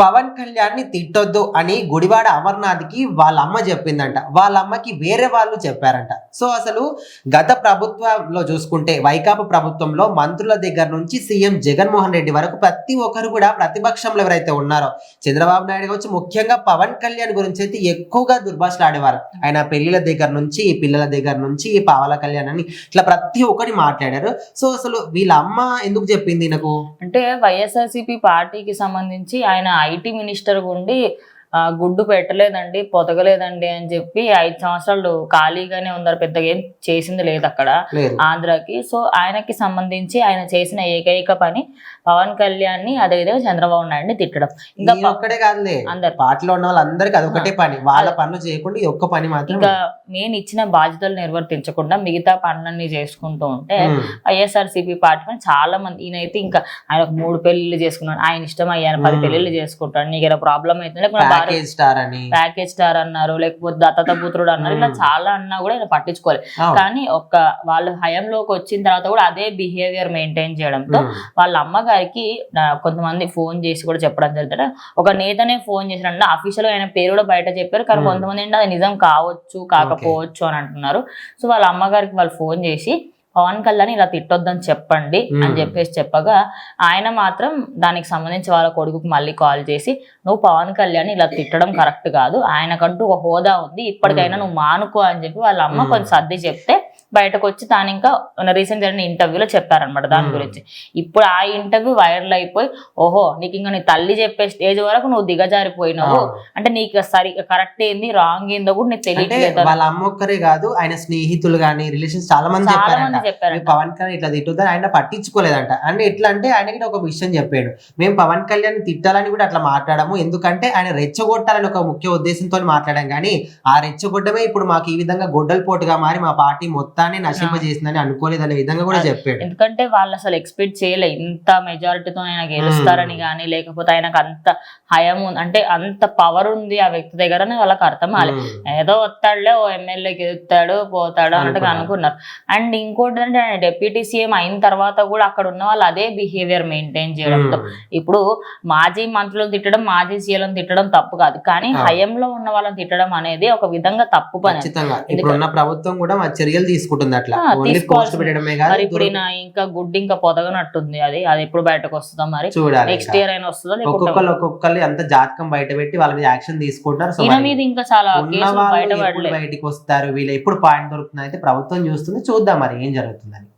పవన్ కళ్యాణ్‌ని తిట్టొద్దు అని గుడివాడ అమర్నాథ్‌కి వాళ్ళ అమ్మ చెప్పిందంట. వాళ్ళ అమ్మకి వేరే వాళ్ళు చెప్పారంట. సో, అసలు గత ప్రభుత్వంలో చూసుకుంటే వైకాపా ప్రభుత్వంలో మంత్రుల దగ్గర నుంచి సీఎం జగన్మోహన్ రెడ్డి వరకు ప్రతి ఒక్కరు కూడా ప్రతిపక్షంలో ఎవరైతే ఉన్నారో చంద్రబాబు నాయుడు కావచ్చు, ముఖ్యంగా పవన్ కళ్యాణ్ గురించి అయితే ఎక్కువగా దుర్భాషలు ఆడేవారు. ఆయన పెళ్లిల దగ్గర నుంచి, పిల్లల దగ్గర నుంచి, పావల కళ్యాణ్ అని ఇట్లా ప్రతి ఒక్కటి మాట్లాడారు. సో, అసలు వీళ్ళ అమ్మ ఎందుకు చెప్పింది ఈయనకు? అంటే వైఎస్ఆర్సీపీ పార్టీకి సంబంధించి ఆయన ఐటీ మినిస్టర్ ఉండి గుడ్డు పెట్టలేదండి, పొదగలేదండి అని చెప్పి 5 సంవత్సరాలు ఖాళీగానే ఉన్నారు. పెద్దగా ఏం చేసింది లేదు అక్కడ ఆంధ్రాకి. సో ఆయనకి సంబంధించి ఆయన చేసిన ఏకైక పని పవన్ కళ్యాణ్ ని, అదేవిధంగా చంద్రబాబు నాయుడిని తిట్టడం. ఇంకా ఒక్కడే కాదులే, అందరు పార్టీలో ఉన్న వాళ్ళందరికీ అదొకటే పని. వాళ్ళ పనులు చేయకుండా ఈ ఒక్క పని మాత్రం, ఇంకా మెయిన్ ఇచ్చిన బాధ్యతలు నిర్వర్తించకుండా మిగతా పనులన్నీ చేసుకుంటూ ఉంటే వైఎస్ఆర్సీపీ పార్టీ పని చాలా మంది. ఈయనైతే ఇంకా ఆయన 3 పెళ్లిళ్ళు చేసుకున్నాడు, ఆయన ఇష్టం అయ్యాను 10 పెళ్లిళ్ళు చేసుకుంటాడు, నీకు ప్రాబ్లం అయితే ప్యాకేజ్ స్టార్ అన్నారు, లేకపోతే దత్తత పుత్రుడు అన్నారు, ఇలా చాలా అన్నా కూడా ఆయన పట్టించుకోలేదు. కానీ వాళ్ళ హయాంలోకి వచ్చిన తర్వాత కూడా అదే బిహేవియర్ మెయింటైన్ చేయడంతో వాళ్ళ అమ్మగారికి కొంతమంది ఫోన్ చేసి కూడా చెప్పడం జరుగుతుంది. ఒక నేతనే ఫోన్ చేసినట్టు అఫీషియల్ గా ఆయన పేరు కూడా బయట చెప్పారు, కానీ కొంతమంది ఏంటి అది నిజం కావచ్చు కాకపోవచ్చు అని అంటున్నారు. సో వాళ్ళ అమ్మగారికి వాళ్ళు ఫోన్ చేసి పవన్ కళ్యాణ్ ఇలా తిట్టొద్దని చెప్పండి అని చెప్పేసి చెప్పగా ఆయన మాత్రం దానికి సంబంధించి వాళ్ళ కొడుకుకి మళ్ళీ కాల్ చేసి, నువ్వు పవన్ కళ్యాణ్ ఇలా తిట్టడం కరెక్ట్ కాదు, ఆయనకంటూ ఒక హోదా ఉంది, ఇప్పటికైనా నువ్వు మానుకో అని చెప్పి వాళ్ళ అమ్మ కొంచెం సర్ది చెప్తే బయటకు వచ్చి తాను ఇంకా రీసెంట్ జరిగిన ఇంటర్వ్యూలో చెప్పారనమాట దాని గురించి. ఇప్పుడు ఆ ఇంటర్వ్యూ వైరల్ అయిపోయి, ఓహో నీకు ఇంకా నీ తల్లి చెప్పే స్టేజ్ వరకు నువ్వు దిగజారిపోయినావు, అంటే నీకు సరి కరెక్ట్ ఏంది రాంగ్ ఏందో కూడా నీకు తెలియట్లేదు. వాళ్ళ అమ్మ ఒక్కరే కాదు, ఆయన స్నేహితులు గానీ రిలేషన్స్ చాలా మంది చెప్పారు పవన్ కళ్యాణ్ ఇట్లా తిట్టుదని. ఆయన పట్టించుకోలేదంట. అంటే ఎట్లా అంటే ఆయనకి ఒక విషయం చెప్పాడు, మేము పవన్ కళ్యాణ్ తిట్టాలని కూడా అట్లా మాట్లాడము, ఎందుకంటే ఆయన రెచ్చగొట్టాలని ఒక ముఖ్య ఉద్దేశంతో మాట్లాడాం, కానీ ఆ రెచ్చగొట్టమే ఇప్పుడు మాకు ఈ విధంగా గొడ్డల పోటుగా మారి మా పార్టీ మొత్తాన్ని నశింపజేసిందని అనుకోలేదనే విధంగా కూడా చెప్పాడు. ఎందుకంటే వాళ్ళు అసలు ఎక్స్పెక్ట్ చేయలే ఇంత మెజారిటీతో ఆయన గెలుస్తారని కానీ, లేకపోతే ఆయనకు అంత హయం అంటే అంత పవర్ ఉంది ఆ వ్యక్తి దగ్గర వాళ్ళకి అర్థం కాలేదు. ఏదో వస్తాడులే, ఓ ఎమ్మెల్యేకి ఎదుగుతాడు పోతాడు అన్నట్టుగా అనుకున్నారు. అండ్ ఇంకోటి అంటే ఆయన డిప్యూటీ సీఎం అయిన తర్వాత కూడా అక్కడ ఉన్న వాళ్ళు అదే బిహేవియర్ మెయింటైన్ చేయడంతో, ఇప్పుడు మాజీ మంత్రులను తిట్టడం, మాజీ సీఎంలను తిట్టడం తప్పు కాదు, కానీ హయంలో ఉన్న వాళ్ళని తిట్టడం అనేది ఒక విధంగా తప్పు పని. ఇప్పుడున్న ప్రభుత్వం కూడా చర్యలు తీసుకుంటుంది అట్లా. మరి ఇప్పుడు ఇంకా గుడ్డి ఇంకా పొదగనట్టుంది, అది ఎప్పుడు బయటకు వస్తుందో మరి నెక్స్ట్ ఇయర్ అయినా వస్తుందో. ఒక్కొక్కరు అంత జాతకం బయట పెట్టి వాళ్ళ మీద యాక్షన్ తీసుకుంటారు. ఈయన మీద ఇంకా చాలా బయటకు వస్తారు, వీళ్ళు ఎప్పుడు పాయింట్ దొరుకుతుంది అయితే ప్రభుత్వం చూస్తుంది. చూద్దాం మరి ఏం జరుగుతుందని.